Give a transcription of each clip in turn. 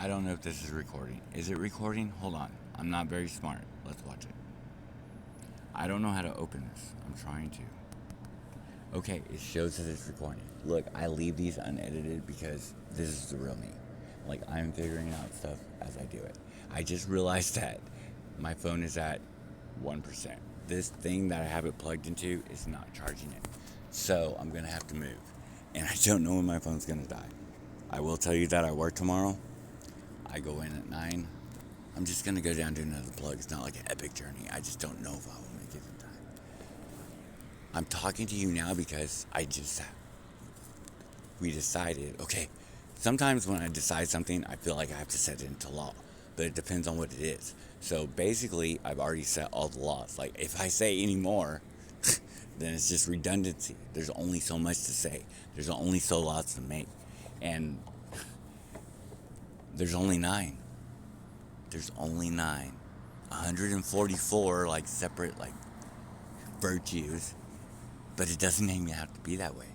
I don't know if this is recording. Is it recording? Hold on. I'm not very smart. Let's watch it. I don't know how to open this. I'm trying to. Okay, it shows that it's recording. Look, I leave these unedited because this is the real me. Like, I'm figuring out stuff as I do it. I just realized that my phone is at 1%. This thing that I have it plugged into is not charging it. So, I'm going to have to move. And I don't know when my phone's going to die. I will tell you that I work tomorrow. I go in at 9. I'm just going to go down to another plug. It's not like an epic journey. I just don't know if I will make it in time. I'm talking to you now because we decided, okay, sometimes when I decide something, I feel like I have to set it into law, but it depends on what it is. So basically, I've already set all the laws. Like, if I say any more, then it's just redundancy. There's only so much to say. There's only so lots to make. And there's only 9. There's only 9. 144, like, separate, like, virtues. But it doesn't even have to be that way.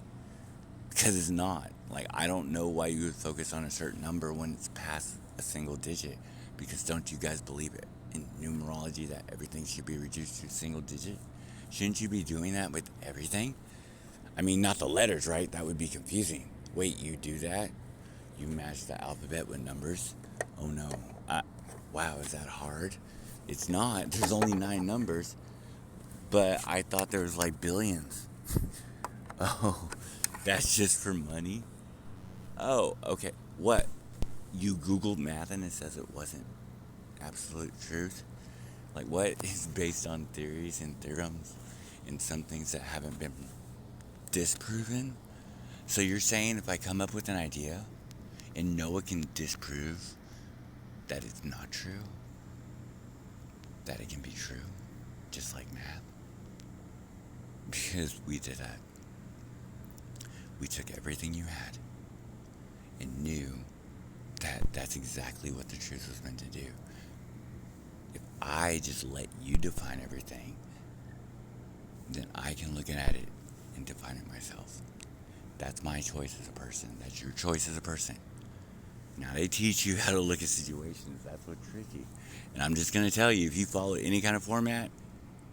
Because it's not. Like, I don't know why you would focus on a certain number when it's past a single digit. Because don't you guys believe it in numerology that everything should be reduced to a single digit? Shouldn't you be doing that with everything? I mean, not the letters, right? That would be confusing. Wait, you do that? You match the alphabet with numbers? Oh no. Wow, is that hard? It's not. There's only 9 numbers. But I thought there was like billions. Oh, that's just for money? Oh, okay. What? You Googled math and it says it wasn't absolute truth? Like, what is based on theories and theorems and some things that haven't been disproven? So you're saying if I come up with an idea and Noah can disprove that it's not true, that it can be true, just like math? Because we did that. We took everything you had and knew that that's exactly what the truth was meant to do. If I just let you define everything, then I can look at it and define it myself. That's my choice as a person. That's your choice as a person. Now they teach you how to look at situations. That's what's tricky. And I'm just going to tell you, if you follow any kind of format,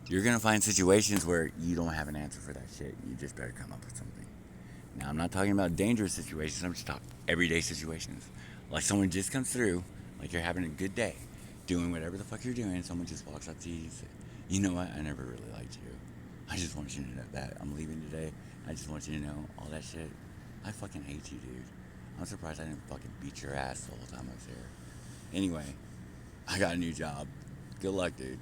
you're going to find situations where you don't have an answer for that shit. You just better come up with something. Now, I'm not talking about dangerous situations. I'm just talking everyday situations. Like someone just comes through, like you're having a good day, doing whatever the fuck you're doing, and someone just walks up to you and says, you know what, I never really liked you. I just want you to know that. I'm leaving today. I just want you to know all that shit. I fucking hate you, dude. I'm surprised I didn't fucking beat your ass the whole time I was here. Anyway, I got a new job. Good luck, dude.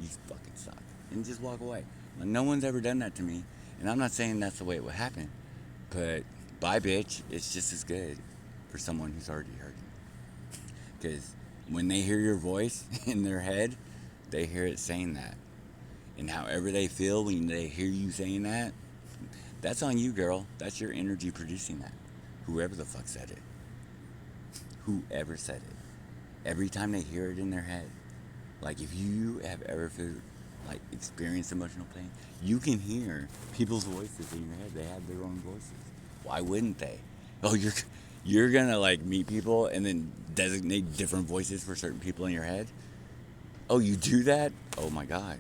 You fucking suck. And just walk away. Like, no one's ever done that to me. And I'm not saying that's the way it would happen. But, bye, bitch. It's just as good for someone who's already hurting. Because when they hear your voice in their head, they hear it saying that. And however they feel when they hear you saying that, that's on you, girl. That's your energy producing that. Whoever the fuck said it. Whoever said it. Every time they hear it in their head. Like, if you have ever experienced emotional pain, you can hear people's voices in your head. They have their own voices. Why wouldn't they? Oh, you're gonna like meet people and then designate different voices for certain people in your head? Oh, you do that? Oh my god.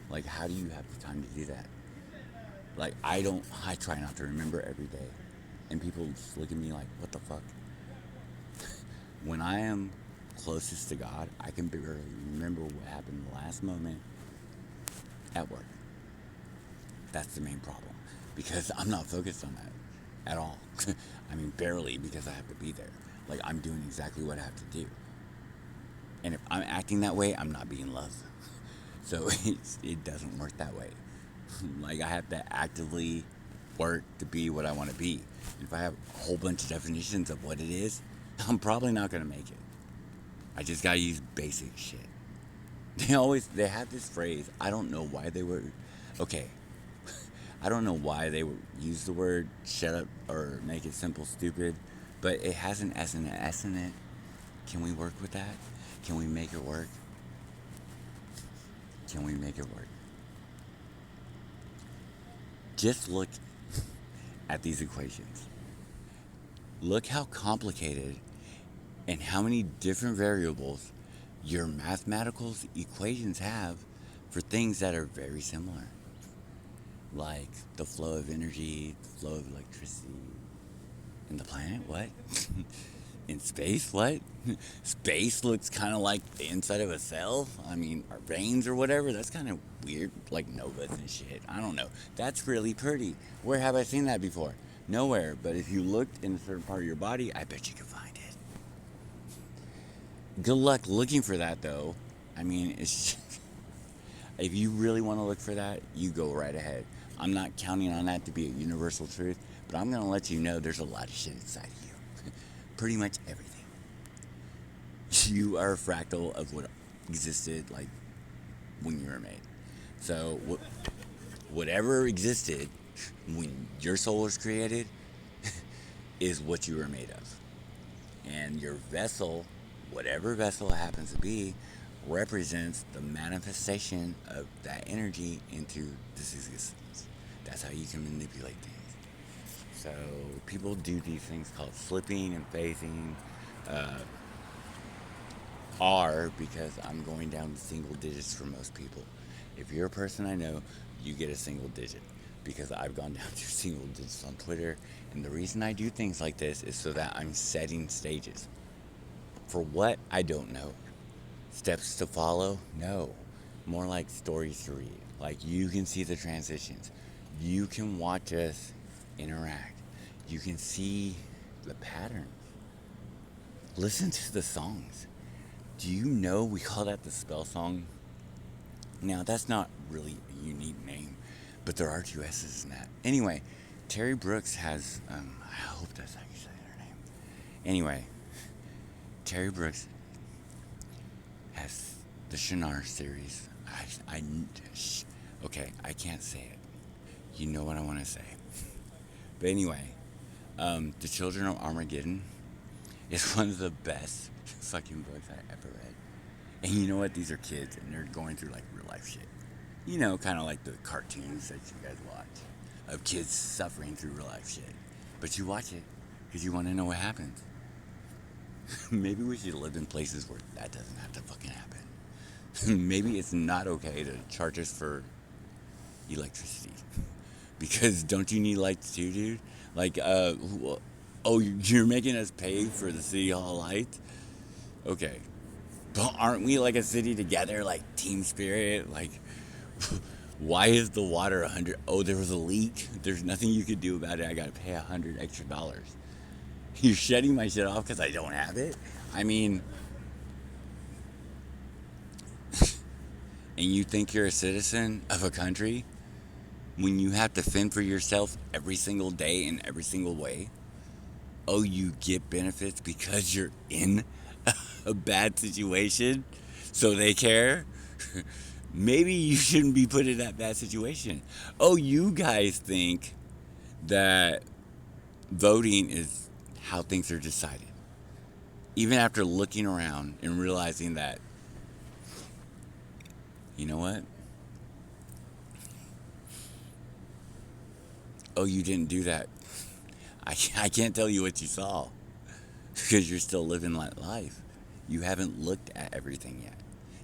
Like, how do you have the time to do that? Like, I try not to remember every day. And people just look at me like, what the fuck? When I am closest to God, I can barely remember what happened the last moment at work. That's the main problem. Because I'm not focused on that at all. I mean, barely, because I have to be there. Like, I'm doing exactly what I have to do. And if I'm acting that way, I'm not being loved. So it doesn't work that way. Like, I have to actively work to be what I want to be. And if I have a whole bunch of definitions of what it is, I'm probably not going to make it. I just got to use basic shit. They have this phrase. I don't know why they were, okay. I don't know why they would use the word shut up or make it simple stupid, but it has an S and an S in it. Can we work with that? Can we make it work? Can we make it work? Just look at these equations. Look how complicated and how many different variables your mathematical equations have for things that are very similar, like the flow of energy, the flow of electricity in the planet. What? In space? What? Space looks kind of like the inside of a cell. I mean, our brains or whatever. That's kind of weird, like novas and shit. I don't know. That's really pretty. Where have I seen that before? Nowhere. But if you looked in a certain part of your body, I bet you could find it. Good luck looking for that, though. I mean, it's just, if you really want to look for that, you go right ahead. I'm not counting on that to be a universal truth, but I'm going to let you know there's a lot of shit inside of you. Pretty much everything. You are a fractal of what existed, like, when you were made. So, whatever existed when your soul was created is what you were made of. And your vessel, whatever vessel it happens to be, represents the manifestation of that energy into this existence. That's how you can manipulate things. So people do these things called flipping and phasing. Uh, are because I'm going down to single digits for most people. If you're a person I know, you get a single digit because I've gone down to single digits on Twitter. And the reason I do things like this is so that I'm setting stages. For what? I don't know. Steps to follow? No. More like stories to read. Like you can see the transitions. You can watch us interact. You can see the patterns. Listen to the songs. Do you know we call that the spell song? Now, that's not really a unique name, but there are two S's in that. Anyway, Terry Brooks has, I hope that's how you say her name. Anyway, Terry Brooks has the Shannara series. Okay, I can't say it. You know what I want to say. But anyway, The Children of Armageddon is one of the best fucking books I ever read. And you know what? These are kids, and they're going through like real life shit. You know, kind of like the cartoons that you guys watch of kids suffering through real life shit. But you watch it because you want to know what happens. Maybe we should live in places where that doesn't have to fucking happen. Maybe it's not okay to charge us for electricity. Because don't you need lights too, dude? Like, oh, you're making us pay for the city hall lights? Okay. But aren't we like a city together, like team spirit? Like, why is the water $100? Oh, there was a leak. There's nothing you could do about it. I gotta pay $100 extra. You're shutting my shit off because I don't have it? I mean, and you think you're a citizen of a country when you have to fend for yourself every single day in every single way? Oh, you get benefits because you're in a bad situation, so they care? Maybe you shouldn't be put in that bad situation. Oh, you guys think that voting is how things are decided. Even after looking around and realizing that, you know what? Oh, you didn't do that. I can't tell you what you saw because you're still living that life. You haven't looked at everything yet.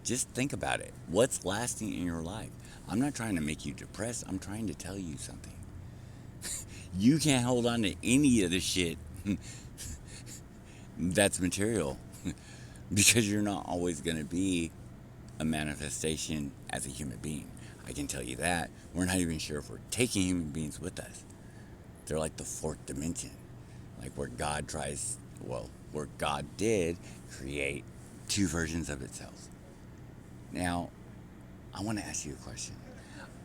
Just think about it. What's lasting in your life? I'm not trying to make you depressed. I'm trying to tell you something. You can't hold on to any of the shit that's material because you're not always going to be a manifestation as a human being. I can tell you that. We're not even sure if we're taking human beings with us. They're like the fourth dimension, like where God where God did create two versions of itself. Now, I want to ask you a question.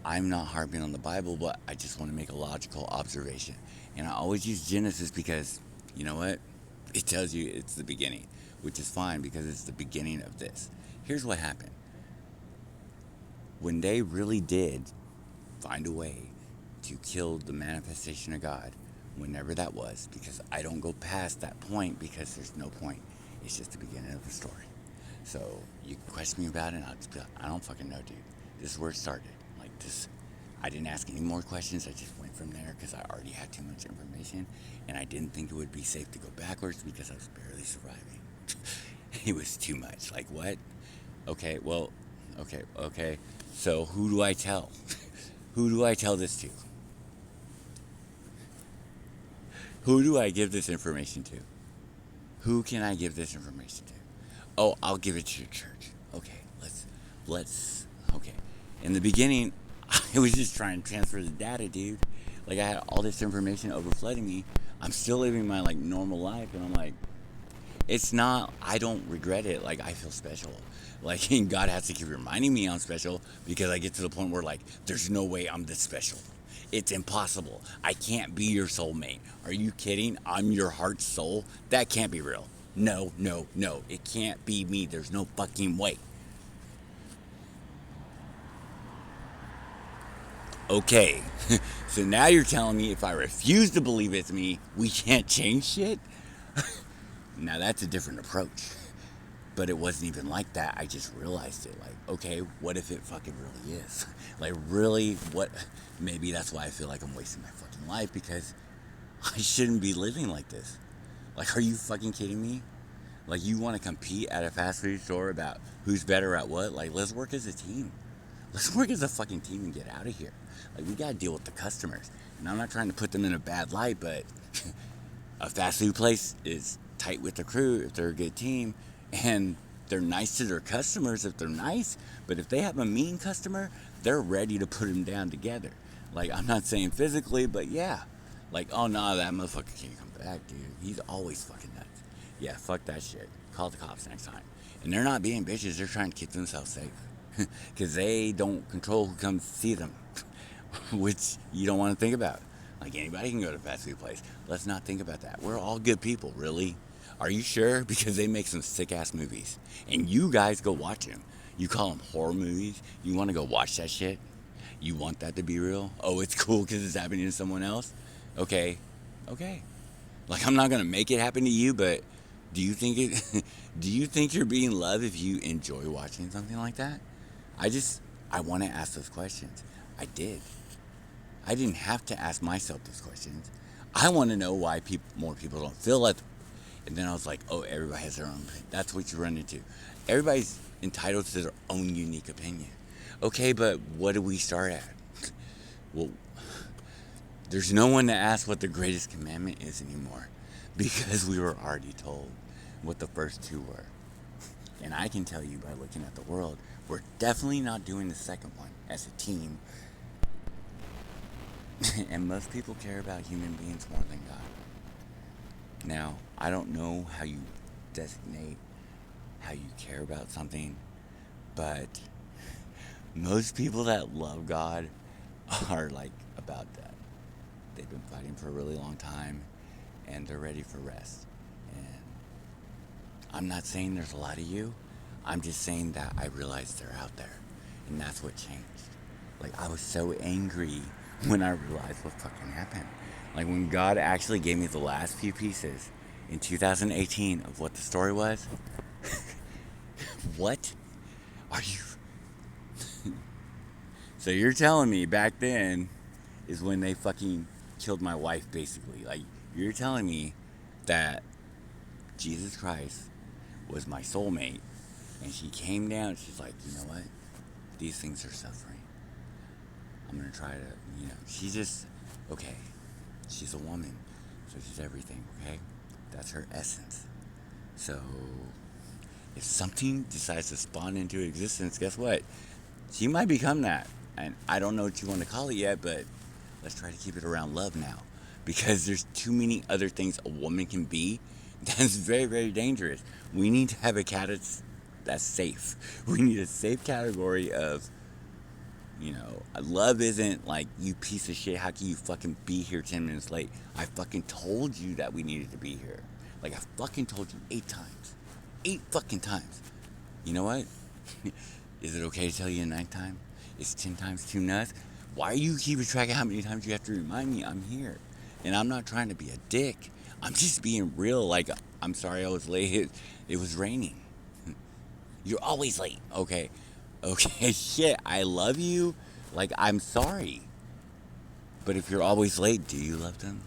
I'm not harping on the Bible, but I just want to make a logical observation. And I always use Genesis because, you know what? It tells you it's the beginning, which is fine because it's the beginning of this. Here's what happened. When they really did find a way to kill the manifestation of God, whenever that was, because I don't go past that point because there's no point. It's just the beginning of the story. So you can question me about it, and I'll just be like, I don't fucking know, dude. This is where it started. Like this, I didn't ask any more questions. I just went from there because I already had too much information, and I didn't think it would be safe to go backwards because I was barely surviving. It was too much. Like, what? Okay, well, okay. So who do I tell? Who do I tell this to? Who do I give this information to? Who can I give this information to? Oh, I'll give it to your church. Okay, okay. In the beginning, I was just trying to transfer the data, dude. Like, I had all this information overflooding me. I'm still living my, like, normal life, and I'm like, it's not, I don't regret it. Like, I feel special. Like, and God has to keep reminding me I'm special because I get to the point where, like, there's no way I'm this special. It's impossible. I can't be your soulmate. Are you kidding? I'm your heart's soul? That can't be real. No. It can't be me. There's no fucking way. Okay. So now you're telling me if I refuse to believe it's me, we can't change shit? Now that's a different approach. But it wasn't even like that. I just realized it. Like, okay, what if it fucking really is? Like, really, what? Maybe that's why I feel like I'm wasting my fucking life, because I shouldn't be living like this. Like, are you fucking kidding me? Like, you want to compete at a fast food store about who's better at what? Like, let's work as a team. Let's work as a fucking team and get out of here. Like, we gotta deal with the customers. And I'm not trying to put them in a bad light, but a fast food place is tight with the crew if they're a good team, and they're nice to their customers if they're nice. But if they have a mean customer, they're ready to put him down together. Like, I'm not saying physically, but yeah. Like, oh no, that motherfucker can't come back, dude. He's always fucking nuts. Yeah, fuck that shit. Call the cops next time. And they're not being bitches, they're trying to keep themselves safe. Because they don't control who comes to see them. Which you don't want to think about. Like, anybody can go to a fast food place. Let's not think about that. We're all good people, really. Are you sure? Because they make some sick-ass movies. And you guys go watch them. You call them horror movies? You want to go watch that shit? You want that to be real? Oh, it's cool because it's happening to someone else? Okay. Like, I'm not going to make it happen to you, but do you think do you think you're being loved if you enjoy watching something like that? I want to ask those questions. I did. I didn't have to ask myself those questions. I want to know why more people don't feel like. And then I was like, oh, everybody has their own opinion. That's what you run into. Everybody's entitled to their own unique opinion. Okay, but what do we start at? Well, there's no one to ask what the greatest commandment is anymore, because we were already told what the first two were. And I can tell you by looking at the world, we're definitely not doing the second one as a team. And most people care about human beings more than God. Now, I don't know how you designate how you care about something, but most people that love God are like about that. They've been fighting for a really long time, and they're ready for rest. And I'm not saying there's a lot of you. I'm just saying that I realized they're out there, and that's what changed. Like, I was so angry when I realized what fucking happened. Like, when God actually gave me the last few pieces in 2018 of what the story was. What? Are you... So you're telling me back then is when they fucking killed my wife, basically. Like, you're telling me that Jesus Christ was my soulmate, and she came down, she's like, you know what? These things are suffering. I'm gonna try to, she just, okay, she's a woman, so she's everything, okay? That's her essence. So, if something decides to spawn into existence, guess what? She might become that. And I don't know what you want to call it yet, but let's try to keep it around love now. Because there's too many other things a woman can be that's very, very dangerous. We need to have a cat that's safe. We need a safe category of, love isn't like, you piece of shit, how can you fucking be here 10 minutes late? I fucking told you that we needed to be here. Like, I fucking told you 8 times. 8 fucking times. You know what? Is it okay to tell you a 9th time? Is 10 times too nuts? Why are you keeping track of how many times you have to remind me I'm here? And I'm not trying to be a dick. I'm just being real. Like, I'm sorry I was late. It was raining. You're always late. Okay, shit, I love you. Like, I'm sorry. But if you're always late, do you love them?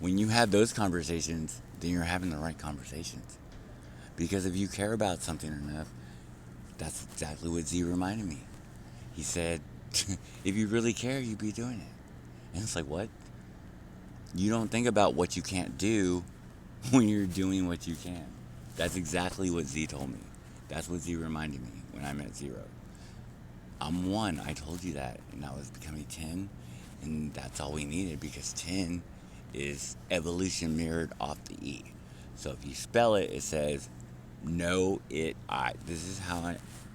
When you have those conversations, then you're having the right conversations. Because if you care about something enough, that's exactly what Z reminded me. He said, if you really care, you'd be doing it. And it's like, what? You don't think about what you can't do when you're doing what you can. That's exactly what Z told me. That's what Z reminded me when I met Zero. I'm 1, I told you that, and I was becoming 10, and that's all we needed because 10 is evolution mirrored off the E. So if you spell it, it says no, it, I. This is how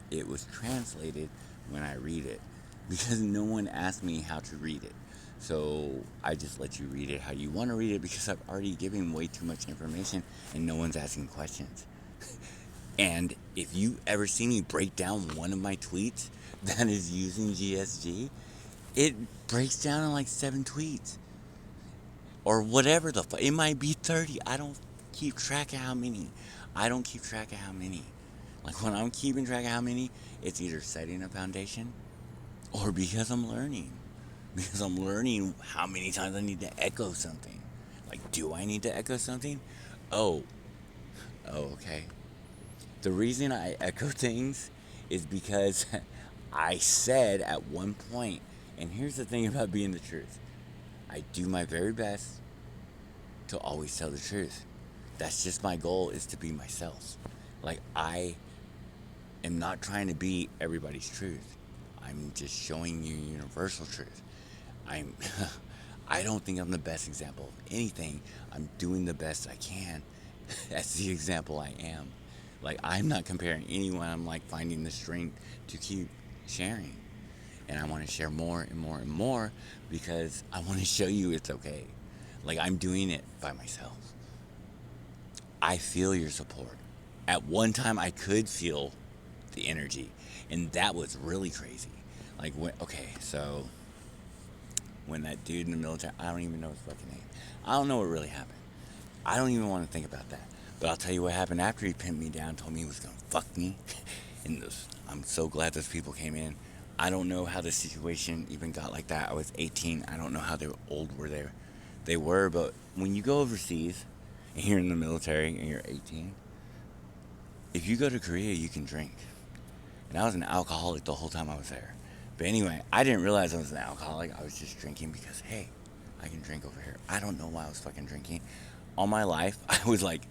it was translated when I read it because no one asked me how to read it. So I just let you read it how you want to read it because I've already given way too much information and no one's asking questions. And if you ever see me break down one of my tweets that is using GSG, it breaks down in like 7 tweets. Or whatever the fuck. It might be 30. I don't keep track of how many. I don't keep track of how many. Like when I'm keeping track of how many, it's either setting a foundation or because I'm learning. Because I'm learning how many times I need to echo something. Like, do I need to echo something? Oh, okay. The reason I echo things is because I said at one point, and here's the thing about being the truth, I do my very best to always tell the truth. That's just my goal, is to be myself. Like, I am not trying to be everybody's truth. I'm just showing you universal truth. I'm I don't think I'm the best example of anything. I'm doing the best I can. That's the example I am. Like, I'm not comparing anyone. I'm like finding the strength to keep sharing. And I want to share more and more and more because I want to show you it's okay. Like, I'm doing it by myself. I feel your support. At one time, I could feel the energy, and that was really crazy. Like, so when that dude in the military, I don't even know his fucking name. I don't know what really happened. I don't even want to think about that. But I'll tell you what happened after he pinned me down, told me he was going to fuck me. And I'm so glad those people came in. I don't know how the situation even got like that. I was 18. I don't know how old were they. They were, but when you go overseas and you're in the military and you're 18, if you go to Korea, you can drink. And I was an alcoholic the whole time I was there. But anyway, I didn't realize I was an alcoholic. I was just drinking because, hey, I can drink over here. I don't know why I was fucking drinking. All my life, I would like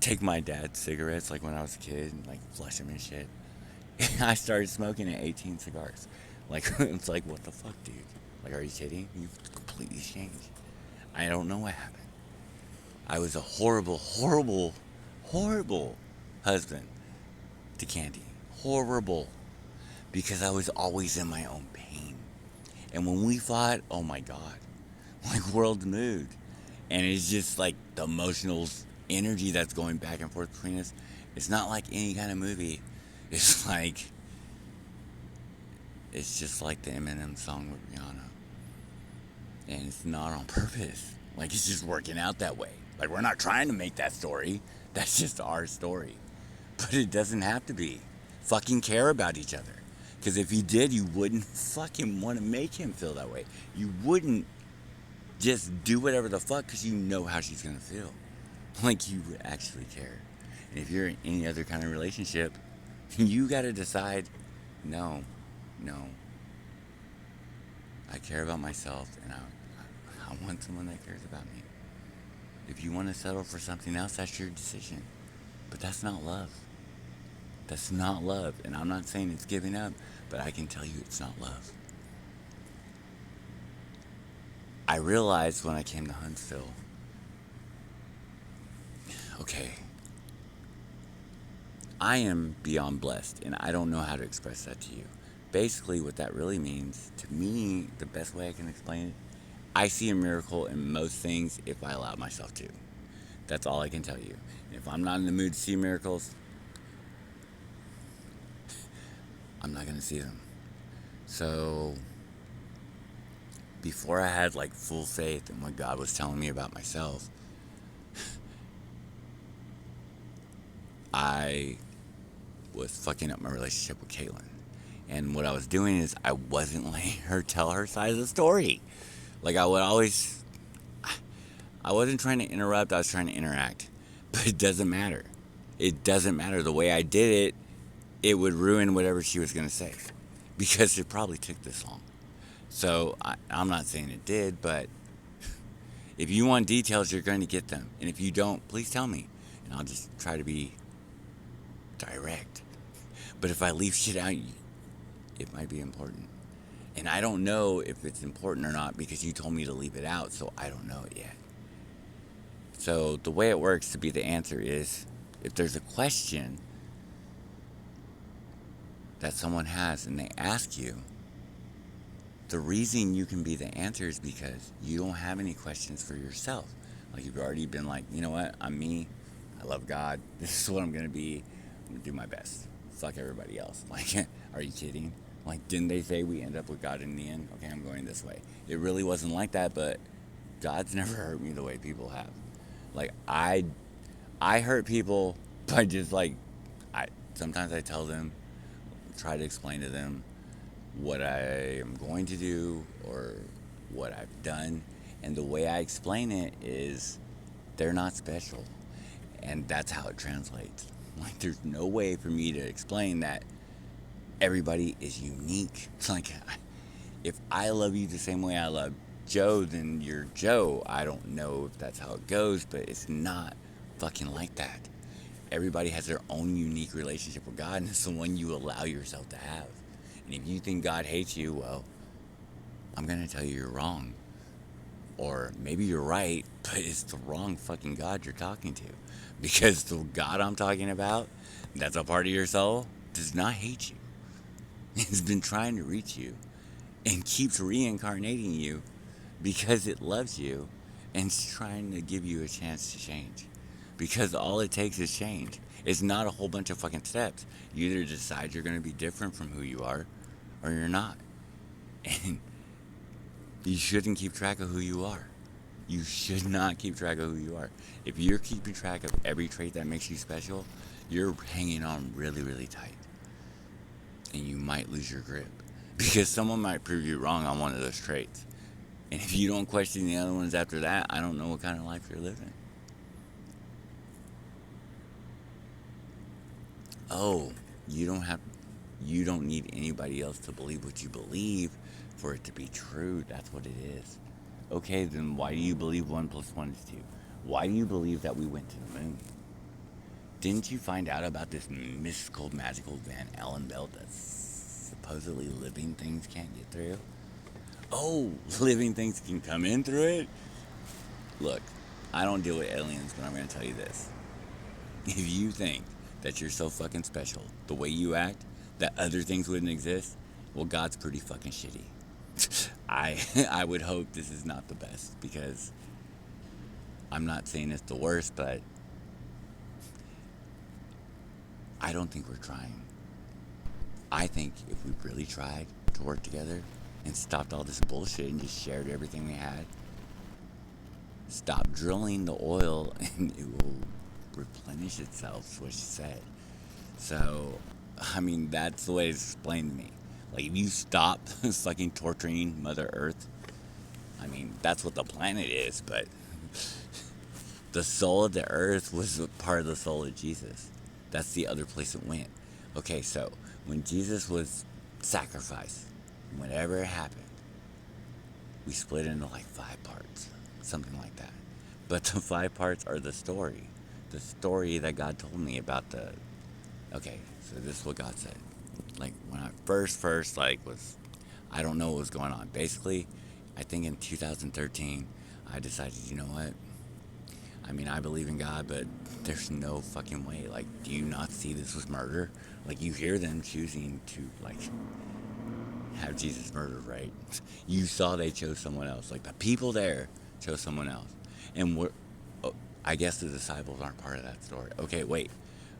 take my dad's cigarettes, like when I was a kid, and like flush them and shit. And I started smoking at 18 cigars. Like, it's like, what the fuck, dude? Like, are you kidding? You've completely changed. I don't know what happened. I was a horrible, horrible, horrible husband to Candy. Horrible. Because I was always in my own pain. And when we fought, oh my God, like worlds moved. And it's just like the emotional energy that's going back and forth between us. It's not like any kind of movie. It's just like the Eminem song with Rihanna. And it's not on purpose. Like, it's just working out that way. Like, we're not trying to make that story. That's just our story. But it doesn't have to be. Fucking care about each other. Because if you did, you wouldn't fucking want to make him feel that way. You wouldn't just do whatever the fuck because you know how she's going to feel. Like, you would actually care. And if you're in any other kind of relationship, you got to decide, no. I care about myself, and I want someone that cares about me. If you want to settle for something else, that's your decision. But that's not love. That's not love. And I'm not saying it's giving up, but I can tell you it's not love. I realized when I came to Huntsville, okay, I am beyond blessed, and I don't know how to express that to you. Basically, what that really means, to me, the best way I can explain it, I see a miracle in most things if I allow myself to. That's all I can tell you. If I'm not in the mood to see miracles, I'm not going to see them. So, before I had like full faith in what God was telling me about myself, I was fucking up my relationship with Caitlin. And what I was doing is I wasn't letting her tell her side of the story. Like, I would always, I wasn't trying to interrupt, I was trying to interact. But it doesn't matter. It doesn't matter. The way I did it, it would ruin whatever she was going to say. Because it probably took this long. So I'm not saying it did, but if you want details, you're going to get them. And if you don't, please tell me. And I'll just try to be direct. But if I leave shit out, it might be important. And I don't know if it's important or not because you told me to leave it out, so I don't know it yet. So the way it works to be the answer is if there's a question that someone has and they ask you, the reason you can be the answer is because you don't have any questions for yourself. Like you've already been like, you know what, I'm me, I love God, this is what I'm gonna be, I'm gonna do my best. Fuck everybody else. Like, are you kidding? Like, didn't they say we end up with God in the end? Okay, I'm going this way. It really wasn't like that, but God's never hurt me the way people have. Like, I hurt people by just like, sometimes I tell them, try to explain to them what I am going to do or what I've done. And the way I explain it is they're not special. And that's how it translates. Like, there's no way for me to explain that everybody is unique. It's like, if I love you the same way I love Joe, then you're Joe. I don't know if that's how it goes, but it's not fucking like that. Everybody has their own unique relationship with God, and it's the one you allow yourself to have. And if you think God hates you, well, I'm going to tell you you're wrong. Or maybe you're right, but it's the wrong fucking God you're talking to. Because the God I'm talking about, that's a part of your soul, does not hate you. It's been trying to reach you and keeps reincarnating you because it loves you and it's trying to give you a chance to change. Because all it takes is change. It's not a whole bunch of fucking steps. You either decide you're going to be different from who you are or you're not. And you shouldn't keep track of who you are. You should not keep track of who you are. If you're keeping track of every trait that makes you special, you're hanging on really, really tight. And you might lose your grip. Because someone might prove you wrong on one of those traits. And if you don't question the other ones after that, I don't know what kind of life you're living. Oh, you don't need anybody else to believe what you believe for it to be true. That's what it is. Okay, then why do you believe 1 + 1 is 2? Why do you believe that we went to the moon? Didn't you find out about this mystical, magical Van Allen belt that supposedly living things can't get through? Oh, living things can come in through it? Look, I don't deal with aliens, but I'm going to tell you this. If you think that you're so fucking special, the way you act, that other things wouldn't exist, well, God's pretty fucking shitty. I would hope this is not the best, because I'm not saying it's the worst, but I don't think we're trying. I think if we really tried to work together and stopped all this bullshit and just shared everything we had, stop drilling the oil and it will replenish itself, is what she said. So, I mean, that's the way it's explained to me. Like, if you stop fucking torturing Mother Earth, I mean, that's what the planet is, but the soul of the earth was part of the soul of Jesus. That's the other place it went. Okay, so when Jesus was sacrificed, whenever it happened, we split into like 5 parts, something like that. But the 5 parts are the story that God told me about the. Okay, so this is what God said. Like, when I first like was, I don't know what was going on. Basically, I think in 2013, I decided, you know what? I mean, I believe in God, but there's no fucking way. Like, do you not see this was murder? Like, you hear them choosing to, like, have Jesus murdered, right? You saw they chose someone else. Like, the people there chose someone else. And I guess the disciples aren't part of that story. Okay, wait.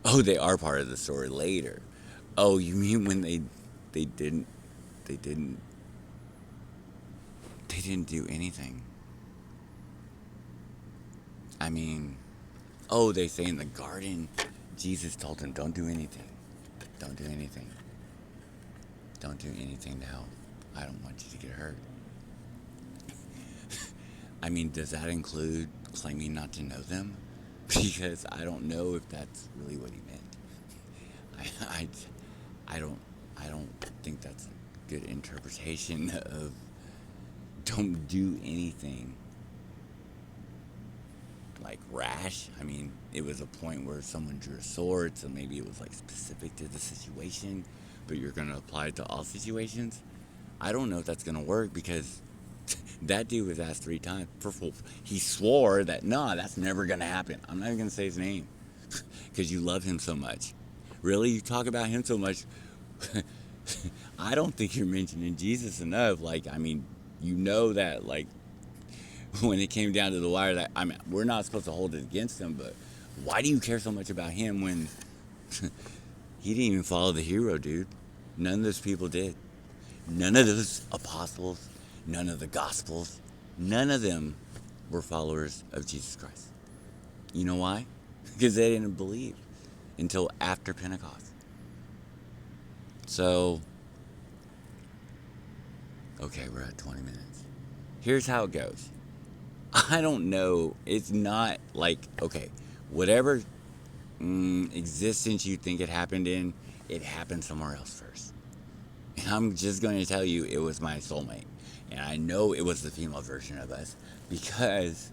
Oh, they are part of the story later. Oh, you mean when they didn't they didn't do anything? I mean, oh, they say in the garden, Jesus told them, don't do anything. Don't do anything. Don't do anything to help. I don't want you to get hurt. I mean, does that include claiming not to know them because I don't know if that's really what he meant. I don't I don't think that's a good interpretation of don't do anything like rash. I mean, it was a point where someone drew a sword, so maybe it was like specific to the situation, but you're gonna apply it to all situations. I don't know if that's gonna work because that dude was asked 3 times. First of all, he swore that no, that's never gonna happen. I'm not even gonna say his name because you love him so much. Really, you talk about him so much. I don't think you're mentioning Jesus enough. Like, I mean, you know that like when it came down to the wire, that I mean, we're not supposed to hold it against him, but why do you care so much about him when he didn't even follow the hero, dude? None of those people did. None of those apostles, none of the gospels, none of them were followers of Jesus Christ. You know why? Because they didn't believe until after Pentecost. So, okay, we're at 20 minutes. Here's how it goes. I don't know. It's not like, okay, whatever existence you think it happened in, it happened somewhere else first. And I'm just going to tell you it was my soulmate. And I know it was the female version of us because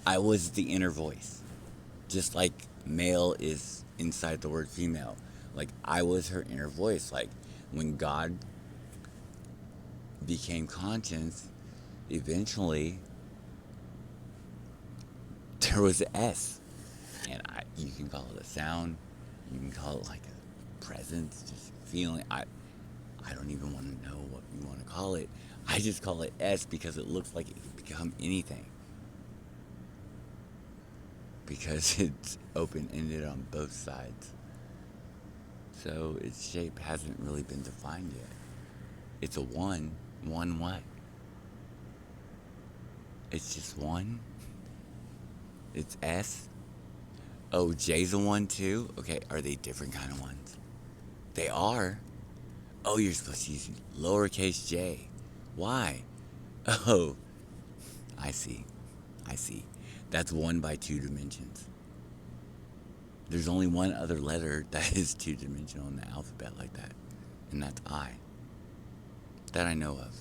I was the inner voice. Just like male is inside the word female. Like, I was her inner voice. Like, when God became conscious, eventually there was an S. And you can call it a sound. You can call it like a presence, just feeling. I don't even want to know what you want to call it. I just call it S because it looks like it could become anything. Because it's open-ended on both sides. So its shape hasn't really been defined yet. It's a one. One what? It's just one? It's S? Oh, J's a one too? Okay, are they different kind of ones? They are. Oh, you're supposed to use lowercase j. Why? Oh, I see. I see. That's 1 by 2 dimensions. There's only one other letter that is 2-dimensional in the alphabet like that, and that's I. That I know of.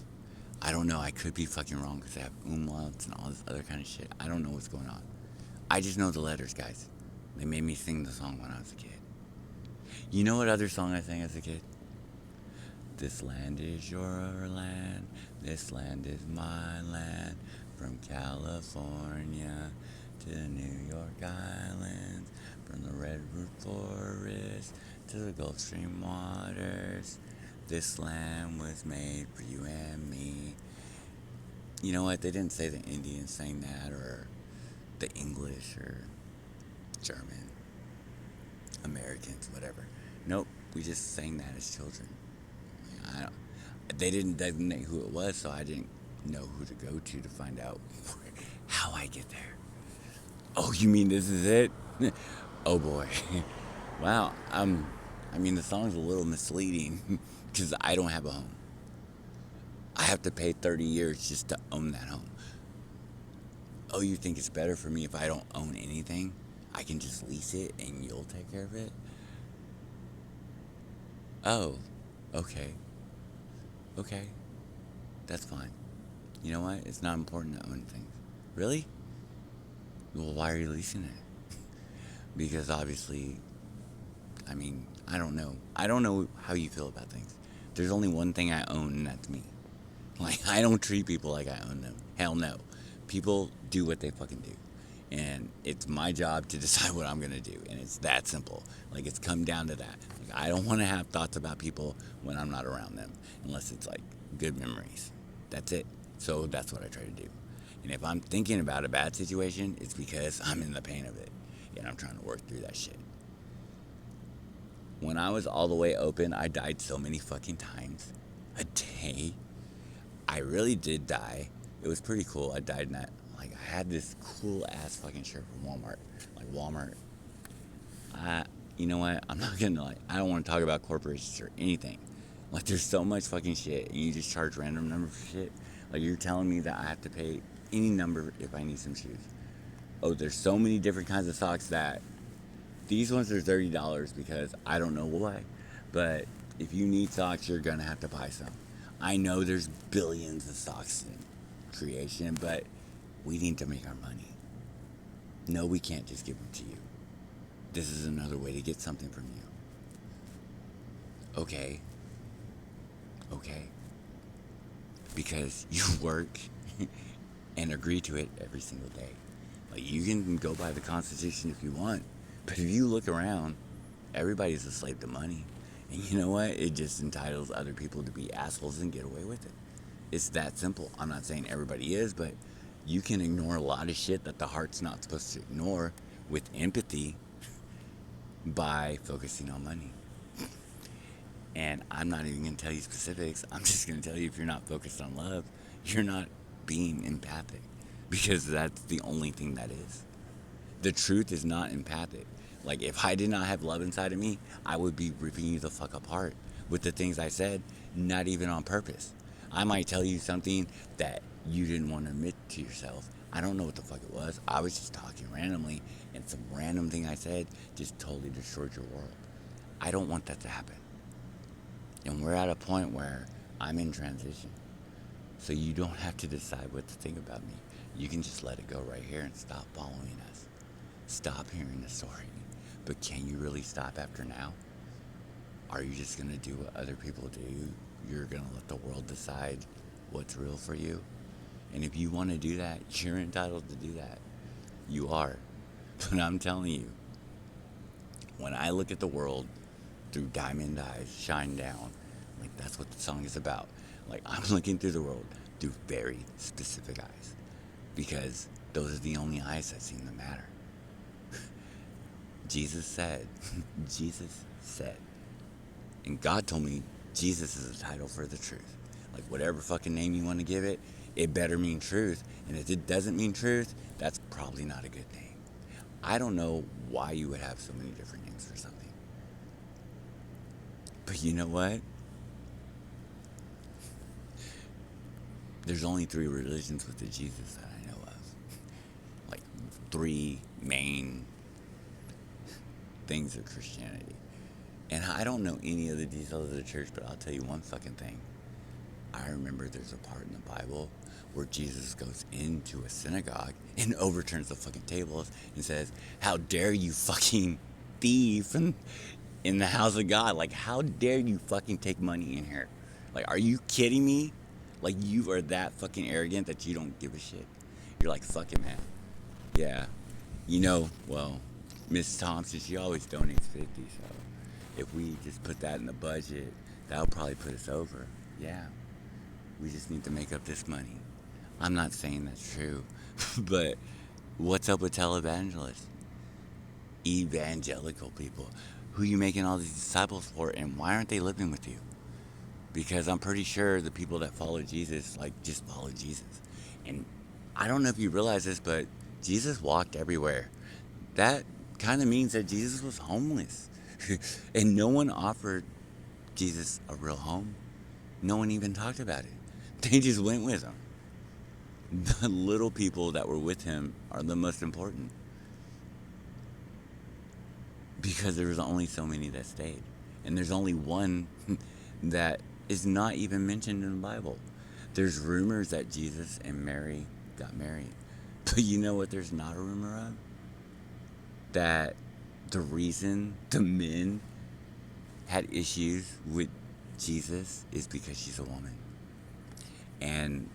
I don't know. I could be fucking wrong because they have umlauts and all this other kind of shit. I don't know what's going on. I just know the letters, guys. They made me sing the song when I was a kid. You know what other song I sang as a kid? This land is your land. This land is my land. From California to the New York Islands. From the Redwood Forest to the Gulf Stream waters. This land was made for you and me. You know what? They didn't say the Indians sang that or the English or German, Americans, whatever. Nope, we just sang that as children. They didn't designate who it was, so I didn't know who to go to find out how I get there. Oh, you mean this is it? Oh boy. Wow. I mean, the song's a little misleading because I don't have a home. I have to pay 30 years just to own that home. Oh, you think it's better for me if I don't own anything? I can just lease it and you'll take care of it? Oh, okay. Okay. That's fine. You know what? It's not important to own things. Really? Well, why are you leasing it? Because obviously, I mean, I don't know. I don't know how you feel about things. There's only one thing I own, and that's me. Like, I don't treat people like I own them. Hell no. People do what they fucking do. And it's my job to decide what I'm going to do. And it's that simple. Like, it's come down to that. Like, I don't want to have thoughts about people when I'm not around them. Unless it's, like, good memories. That's it. So that's what I try to do. And if I'm thinking about a bad situation, it's because I'm in the pain of it. And I'm trying to work through that shit. When I was all the way open, I died so many fucking times. A day. I really did die. It was pretty cool. I died in that. Like, I had this cool ass fucking shirt from Walmart. Like, Walmart. You know what? I'm not gonna, like, I don't want to talk about corporations or anything. Like, there's so much fucking shit. And you just charge random number for shit. Like, you're telling me that I have to pay any number if I need some shoes. Oh, there's so many different kinds of socks that these ones are $30 because I don't know why. But if you need socks, you're going to have to buy some. I know there's billions of socks in creation, but we need to make our money. No, we can't just give them to you. This is another way to get something from you. Okay. Okay. Because you work and agree to it every single day. Like, you can go by the Constitution if you want, but if you look around, everybody's a slave to money. And you know what? It just entitles other people to be assholes and get away with it. It's that simple. I'm not saying everybody is, but you can ignore a lot of shit that the heart's not supposed to ignore with empathy by focusing on money. And I'm not even going to tell you specifics. I'm just going to tell you, if you're not focused on love, you're not being empathic. Because that's the only thing that is. The truth is not empathic. Like, if I did not have love inside of me, I would be ripping you the fuck apart with the things I said, not even on purpose. I might tell you something that you didn't want to admit to yourself. I don't know what the fuck it was. I was just talking randomly, and some random thing I said just totally destroyed your world. I don't want that to happen. And we're at a point where I'm in transition. So you don't have to decide what to think about me. You can just let it go right here and stop following us. Stop hearing the story. But can you really stop after now? Are you just going to do what other people do? You're going to let the world decide what's real for you? And if you want to do that, you're entitled to do that. You are. But I'm telling you, when I look at the world through diamond eyes, shine down, like, that's what the song is about. Like, I'm looking through the world through very specific eyes, because those are the only eyes that seem to matter. Jesus said, and God told me Jesus is the title for the truth. Like, whatever fucking name you want to give it, it better mean truth. And if it doesn't mean truth, that's probably not a good name. I don't know why you would have so many different names for something. But you know what? There's only 3 religions with the Jesus that I know of. Like, 3 main things of Christianity. And I don't know any of the details of the church, but I'll tell you one fucking thing. I remember there's a part in the Bible where Jesus goes into a synagogue and overturns the fucking tables and says, "How dare you fucking thief in the house of God? Like, how dare you fucking take money in here? Like, are you kidding me? Like, you are that fucking arrogant that you don't give a shit. You're like, fuck it, man. Yeah. You know, well, Miss Thompson, she always donates 50, so if we just put that in the budget, that'll probably put us over. Yeah. We just need to make up this money." I'm not saying that's true, but what's up with televangelists? Evangelical people. Who are you making all these disciples for, and why aren't they living with you? Because I'm pretty sure the people that follow Jesus, like, just follow Jesus. And I don't know if you realize this, but Jesus walked everywhere. That kind of means that Jesus was homeless. And no one offered Jesus a real home. No one even talked about it. They just went with him. The little people that were with him are the most important. Because there was only so many that stayed. And there's only one that is not even mentioned in the Bible. There's rumors that Jesus and Mary got married. But you know what there's not a rumor of? That the reason the men had issues with Jesus is because she's a woman. And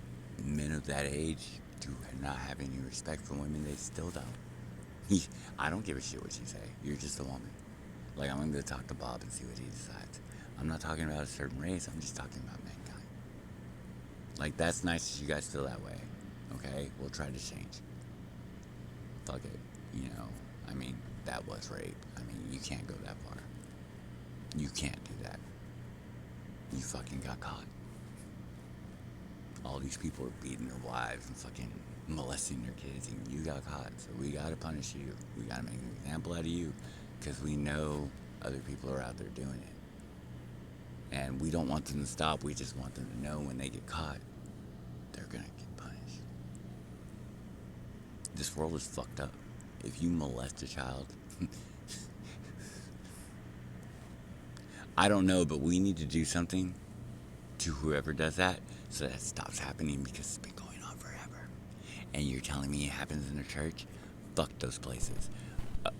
men of that age do not have any respect for women. They still don't. I don't give a shit what you say. You're just a woman. Like, I'm going to go talk to Bob and see what he decides. I'm not talking about a certain race. I'm just talking about mankind. Like, that's nice that you guys feel that way. Okay? We'll try to change. Fuck it. You know, I mean, that was rape. I mean, you can't go that far. You can't do that. You fucking got caught. All these people are beating their wives and fucking molesting their kids, and you got caught. So we gotta punish you. We gotta make an example out of you, because we know other people are out there doing it. And we don't want them to stop. We just want them to know when they get caught, they're gonna get punished. This world is fucked up. If you molest a child, I don't know, but we need to do something to whoever does that so that stops happening, because it's been going on forever. And you're telling me it happens in a church? Fuck those places.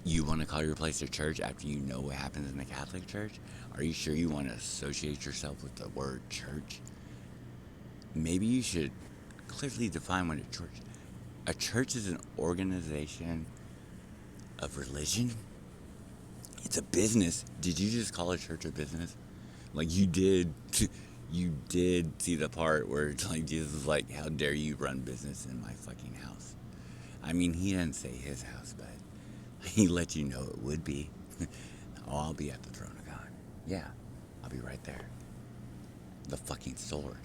You want to call your place a church after you know what happens in the Catholic Church? Are you sure you want to associate yourself with the word church? Maybe you should clearly define what a church. A church is an organization of religion. It's a business. Did you just call a church a business? Like you did. You did see the part where like Jesus was like, "How dare you run business in my fucking house?" I mean, he didn't say his house, but he let you know it would be. Oh, I'll be at the throne of God. Yeah, I'll be right there. The fucking sword.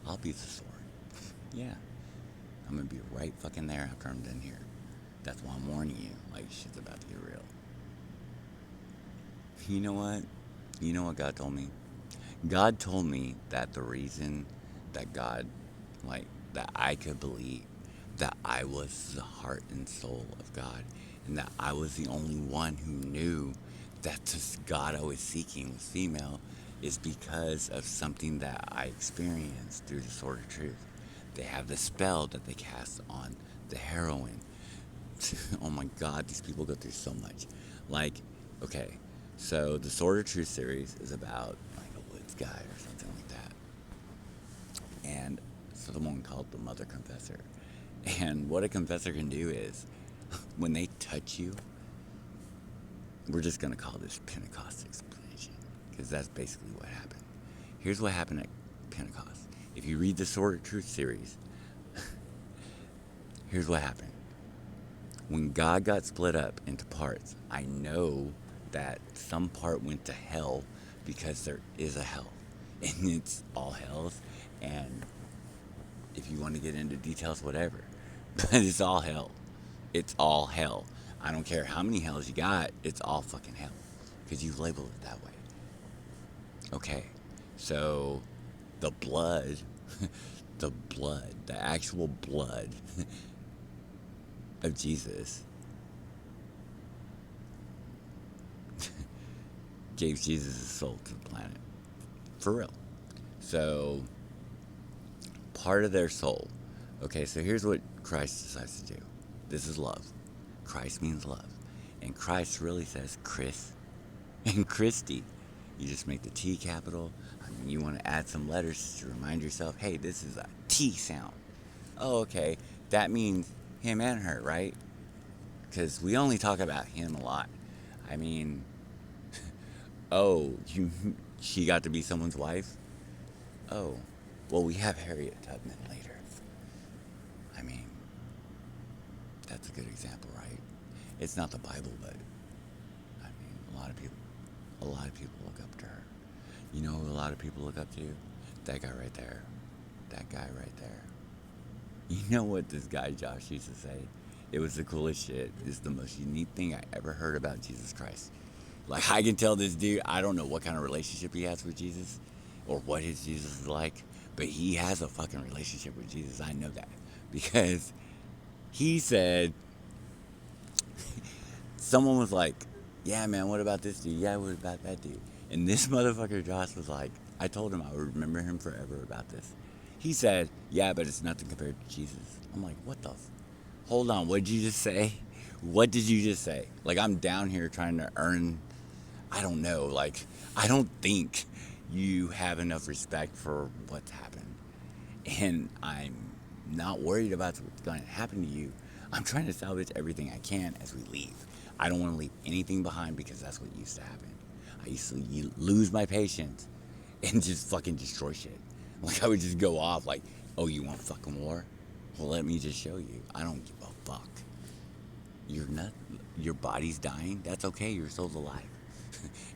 I'll be the sword. Yeah, I'm gonna be right fucking there after I'm done here. That's why I'm warning you. Like, shit's about to get real. You know what? You know what God told me? God told me that the reason that that I could believe that I was the heart and soul of God, and that I was the only one who knew that this God I was seeking was female, is because of something that I experienced through the Sword of Truth. They have the spell that they cast on the heroine. Oh my God, these people go through so much. Like, okay, so the Sword of Truth series is about like a woods guy or something like that. And someone called the Mother Confessor. And what a confessor can do is, when they touch you, we're just going to call this Pentecost explanation, because that's basically what happened. Here's what happened at Pentecost. If you read the Sword of Truth series, here's what happened. When God got split up into parts, I know that some part went to hell, because there is a hell. And it's all hells. And if you want to get into details, whatever. But it's all hell. It's all hell. I don't care how many hells you got, it's all fucking hell. Because you've labeled it that way. Okay, so the blood, the actual blood of Jesus gave Jesus his soul to the planet. For real. So, part of their soul. Okay, so here's what Christ decides to do. This is love. Christ means love. And Christ really says Chris and Christy. You just make the T capital. I mean, you want to add some letters to remind yourself, hey, this is a T sound. Oh, okay. That means him and her, right? Because we only talk about him a lot. I mean, oh, she got to be someone's wife? Oh, well, we have Harriet Tubman later. I mean, that's a good example, right? It's not the Bible, but I mean, a lot of people look up to her. You know who a lot of people look up to? That guy right there. That guy right there. You know what this guy Josh used to say? It was the coolest shit. It's the most unique thing I ever heard about Jesus Christ. Like, I can tell this dude, I don't know what kind of relationship he has with Jesus, or what his Jesus is like, but he has a fucking relationship with Jesus. I know that. Because he said, someone was like, yeah, man, what about this dude? Yeah, what about that dude? And this motherfucker Josh was like, I told him I would remember him forever about this. He said, yeah, but it's nothing compared to Jesus. I'm like, what the hold on, what did you just say? What did you just say? Like, I'm down here trying to earn, I don't know, like, I don't think you have enough respect for what's happened. And I'm not worried about what's going to happen to you. I'm trying to salvage everything I can as we leave. I don't want to leave anything behind, because that's what used to happen. I used to lose my patience and just fucking destroy shit. Like, I would just go off like, oh, you want fucking war? Well, let me just show you. I don't give a fuck. You're not, your body's dying. That's okay. Your soul's alive.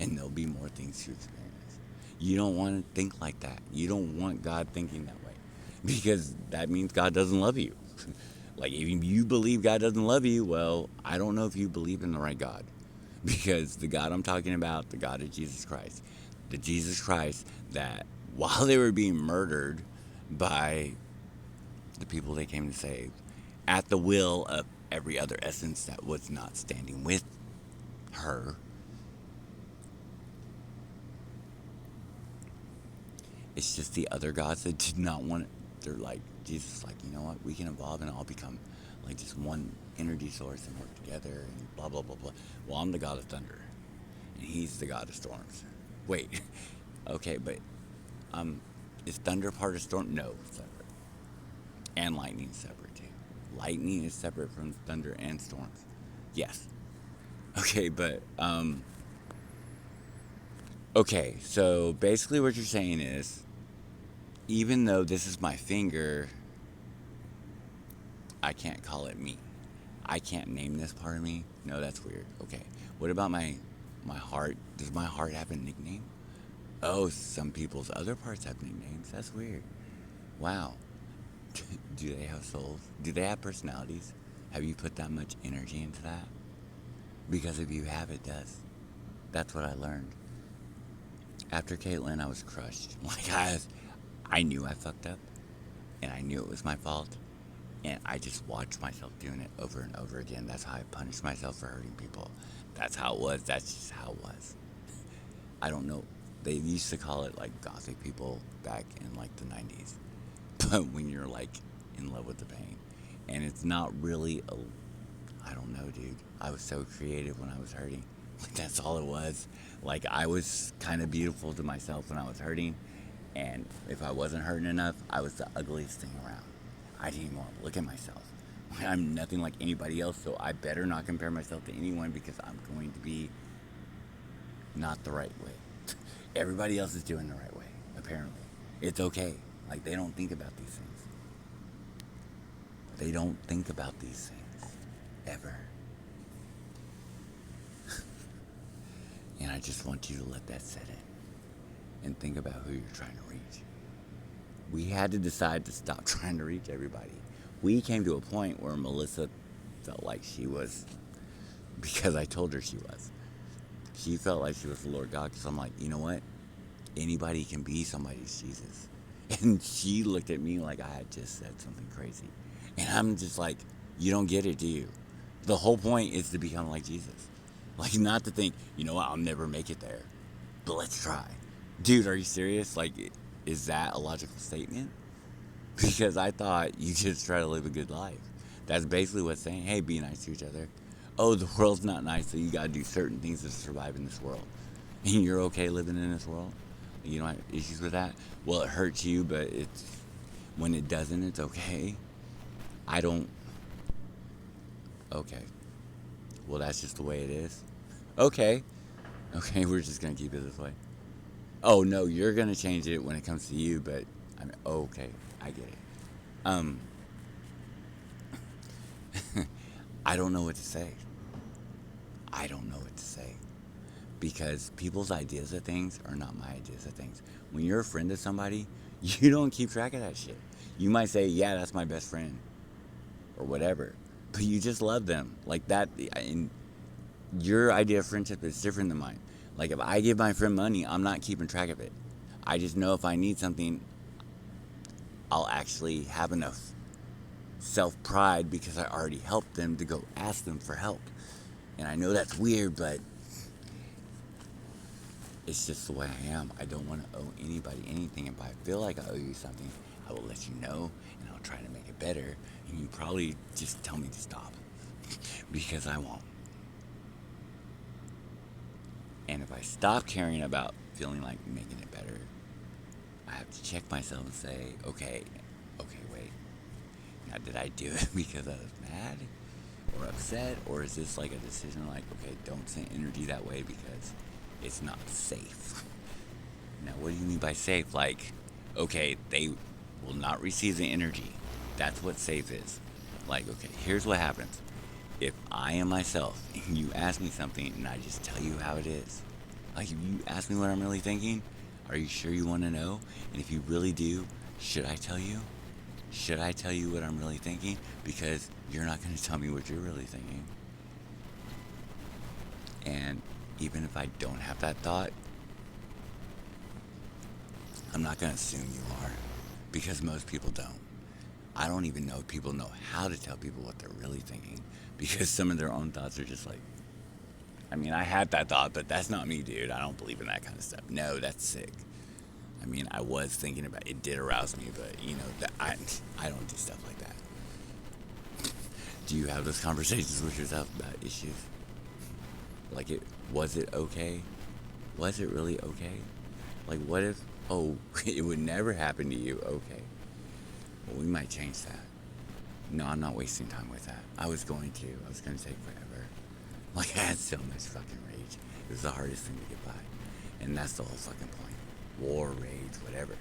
And there'll be more things to experience. You don't want to think like that. You don't want God thinking that way, because that means God doesn't love you. Like, if you believe God doesn't love you, well, I don't know if you believe in the right God. Because the God I'm talking about, the God of Jesus Christ, the Jesus Christ that while they were being murdered by the people they came to save, at the will of every other essence that was not standing with her. It's just the other gods that did not want it. They're like, Jesus is like, you know what? We can evolve and all become like just one energy source and work together and blah, blah, blah, blah. Well, I'm the god of thunder and he's the god of storms. Wait, okay, but is thunder part of storm? No, separate. And lightning is separate too. Lightning is separate from thunder and storms. Yes. Okay, but okay, so basically what you're saying is, even though this is my finger, I can't call it me. I can't name this part of me. No, that's weird. Okay, what about my heart? Does my heart have a nickname? Oh, some people's other parts have nicknames. That's weird. Wow. Do they have souls? Do they have personalities? Have you put that much energy into that? Because if you have, it does. That's what I learned. After Caitlyn, I was crushed. Like I knew I fucked up, and I knew it was my fault, and I just watched myself doing it over and over again. That's how I punished myself for hurting people. That's how it was. That's just how it was. I don't know. They used to call it like gothic people back in like the 90s. But when you're like in love with the pain, and it's not really a, I don't know, dude. I was so creative when I was hurting. Like that's all it was. Like I was kind of beautiful to myself when I was hurting, and if I wasn't hurting enough, I was the ugliest thing around. I didn't even want to look at myself. I'm nothing like anybody else, so I better not compare myself to anyone because I'm going to be not the right way. Everybody else is doing the right way, apparently. It's okay. Like they don't think about these things. They don't think about these things. Ever. And I just want you to let that set in. And think about who you're trying to reach. We had to decide to stop trying to reach everybody. We came to a point where Melissa felt like she was, because I told her she was. She felt like she was the Lord God, because I'm like, you know what? Anybody can be somebody's Jesus. And she looked at me like I had just said something crazy. And I'm just like, you don't get it, do you? The whole point is to become like Jesus. Like, not to think, you know what, I'll never make it there, but let's try. Dude, are you serious? Like, is that a logical statement? Because I thought you just try to live a good life. That's basically what's saying, hey, be nice to each other. Oh, the world's not nice, so you gotta do certain things to survive in this world. And you're okay living in this world? You don't have issues with that? Well, it hurts you, but it's, when it doesn't, it's okay. I don't, okay. Well, that's just the way it is. Okay. Okay, we're just gonna keep it this way. Oh no, you're gonna change it when it comes to you, but I mean, okay, I get it. Um, I don't know what to say. I don't know what to say. Because people's ideas of things are not my ideas of things. When you're a friend of somebody, you don't keep track of that shit. You might say, yeah, that's my best friend, or whatever, but you just love them. Like that, and your idea of friendship is different than mine. Like if I give my friend money, I'm not keeping track of it. I just know if I need something, I'll actually have enough self-pride because I already helped them to go ask them for help. And I know that's weird, but it's just the way I am. I don't want to owe anybody anything. If I feel like I owe you something, I will let you know, and I'll try to make it better. And you probably just tell me to stop, because I won't. And if I stop caring about feeling like making it better, I have to check myself and say, okay, wait. Now, did I do it because I was mad or upset? Or is this like a decision like, okay, don't send energy that way because it's not safe? Now, what do you mean by safe? Like, okay, they will not receive the energy. That's what safe is. Like, okay, here's what happens. If I am myself and you ask me something and I just tell you how it is, like if you ask me what I'm really thinking, are you sure you want to know? And if you really do, should I tell you? Should I tell you what I'm really thinking? Because you're not going to tell me what you're really thinking. And even if I don't have that thought, I'm not going to assume you are, because most people don't. I don't even know if people know how to tell people what they're really thinking because some of their own thoughts are just like, I mean, I had that thought, but that's not me, dude. I don't believe in that kind of stuff. No, that's sick. I mean, I was thinking about it. It did arouse me, but you know, I don't do stuff like that. Do you have those conversations with yourself about issues? Like, was it okay? Was it really okay? Like, what if, oh, it would never happen to you? Okay. Well, we might change that. No, I'm not wasting time with that. I was going to take forever. Like, I had so much fucking rage. It was the hardest thing to get by. And that's the whole fucking point. War, rage, whatever.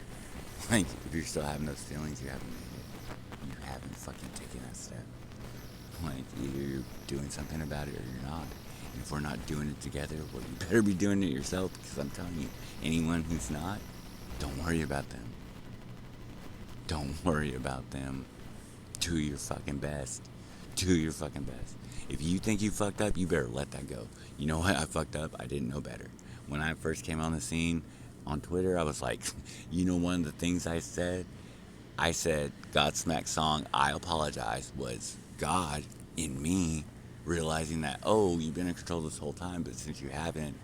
Like, if you're still having those feelings, you haven't made it. You haven't fucking taken that step. Like, either you're doing something about it or you're not. And if we're not doing it together, well, you better be doing it yourself, because I'm telling you, anyone who's not, don't worry about them. Don't worry about them. Do your fucking best. Do your fucking best. If you think you fucked up, you better let that go. You know what? I fucked up. I didn't know better. When I first came on the scene on Twitter, I was like, you know, one of the things I said, Godsmack song, I apologize, was God in me realizing that, oh, you've been in control this whole time, but since you haven't,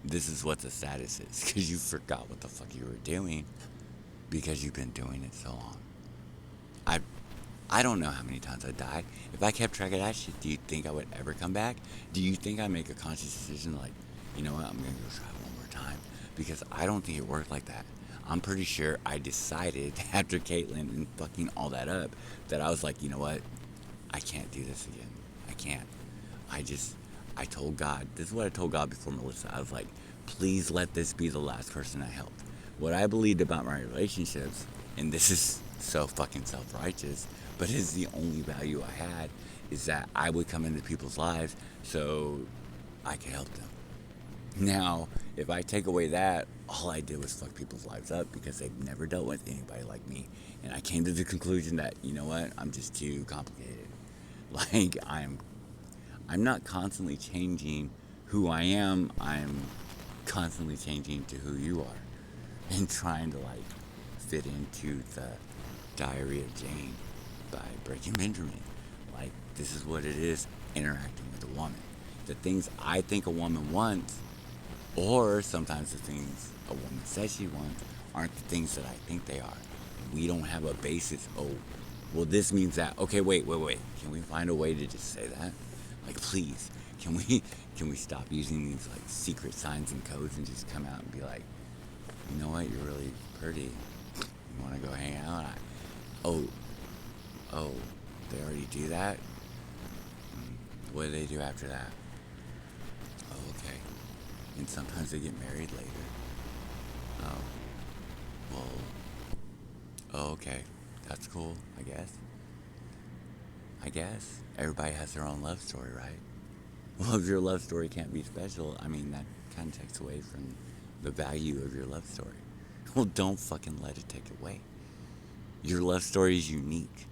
this is what the status is, because you forgot what the fuck you were doing, because you've been doing it so long. I don't know how many times I died. If I kept track of that shit, do you think I would ever come back? Do you think I make a conscious decision like, you know what, I'm gonna go try one more time? Because I don't think it worked like that. I'm pretty sure I decided after Caitlyn and fucking all that up that I was like, you know what, I can't do this again. I can't. I told God, this is what I told God before Melissa. I was like, please let this be the last person I helped. What I believed about my relationships, and this is so fucking self-righteous, but it's the only value I had, is that I would come into people's lives so I could help them. Now, if I take away that, all I did was fuck people's lives up because they've never dealt with anybody like me. And I came to the conclusion that, you know what, I'm just too complicated. Like, I'm not constantly changing who I am, I'm constantly changing to who you are. And trying to, like, fit into the Diary of Jane by Breaking Benjamin. Like, this is what it is, interacting with a woman. The things I think a woman wants, or sometimes the things a woman says she wants, aren't the things that I think they are. We don't have a basis. Oh, well, this means that. Okay, wait. Can we find a way to just say that? Like, please, can we stop using these, like, secret signs and codes and just come out and be like, you know what, you're really pretty. You want to go hang out? Oh, they already do that? What do they do after that? Oh, okay. And sometimes they get married later. Oh, well, oh, okay. That's cool, I guess. Everybody has their own love story, right? Well, if your love story can't be special, I mean, that kind of takes away from the value of your love story. Well, don't fucking let it take it away. Your love story is unique.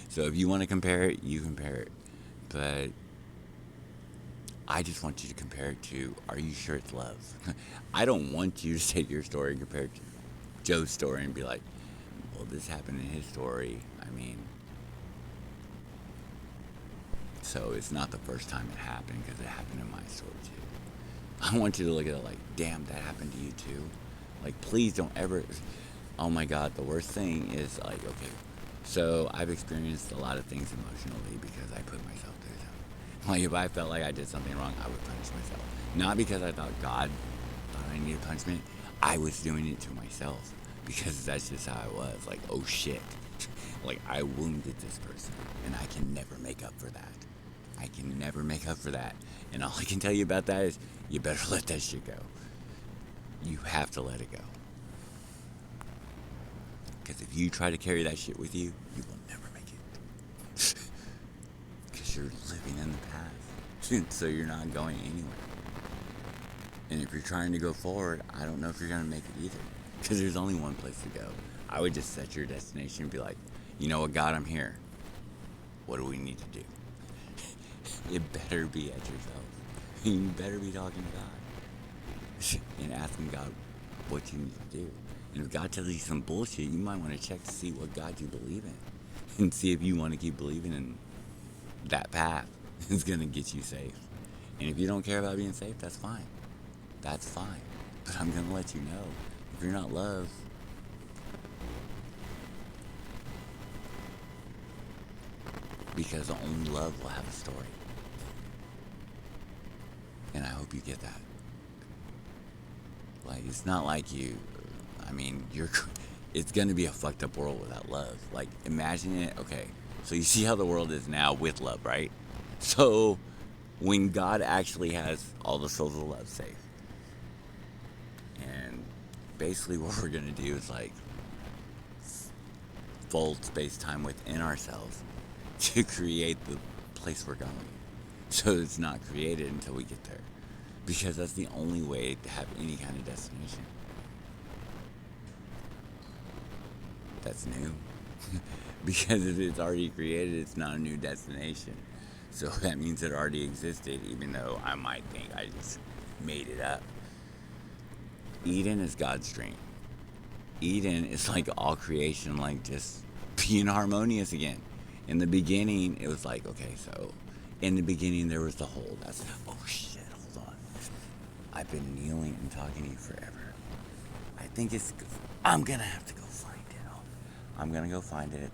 So if you want to compare it, you compare it. But I just want you to compare it to, are you sure it's love? I don't want you to take your story and compare it to Joe's story and be like, well, this happened in his story. I mean, so it's not the first time it happened, because it happened in my story too. I want you to look at it like, damn, that happened to you too. Like, please don't ever, oh my God, the worst thing is like, okay, so I've experienced a lot of things emotionally because I put myself through them. Like, if I felt like I did something wrong, I would punish myself. Not because I thought God thought I needed punishment. I was doing it to myself because that's just how I was. Like, oh shit. Like, I wounded this person and I can never make up for that. I can never make up for that. And all I can tell you about that is, you better let that shit go. You have to let it go. Because if you try to carry that shit with you, you will never make it. Because you're living in the past. So you're not going anywhere. And if you're trying to go forward, I don't know if you're going to make it either. Because there's only one place to go. I would just set your destination and be like, you know what, God, I'm here. What do we need to do? It better be at yourself. You better be talking to God. And asking God what you need to do. And if God tells you some bullshit, you might want to check to see what God you believe in. And see if you want to keep believing in that path is going to get you safe. And if you don't care about being safe, that's fine. That's fine. But I'm going to let you know, if you're not loved, because only love will have a story. And I hope you get that. Like, it's not like it's going to be a fucked up world without love. Like, imagine it. Okay, so you see how the world is now with love, right? So, when God actually has all the souls of love safe, and basically what we're going to do is, like, fold space-time within ourselves to create the place we're going. So it's not created until we get there. Because that's the only way to have any kind of destination. That's new. Because if it's already created, it's not a new destination. So that means it already existed, even though I might think I just made it up. Eden is God's dream. Eden is like all creation, like just being harmonious again. In the beginning, it was like, okay, so in the beginning there was the whole, oh shit, hold on. I've been kneeling and talking to you forever. I think I'm gonna have to go find it. I'm gonna go find it.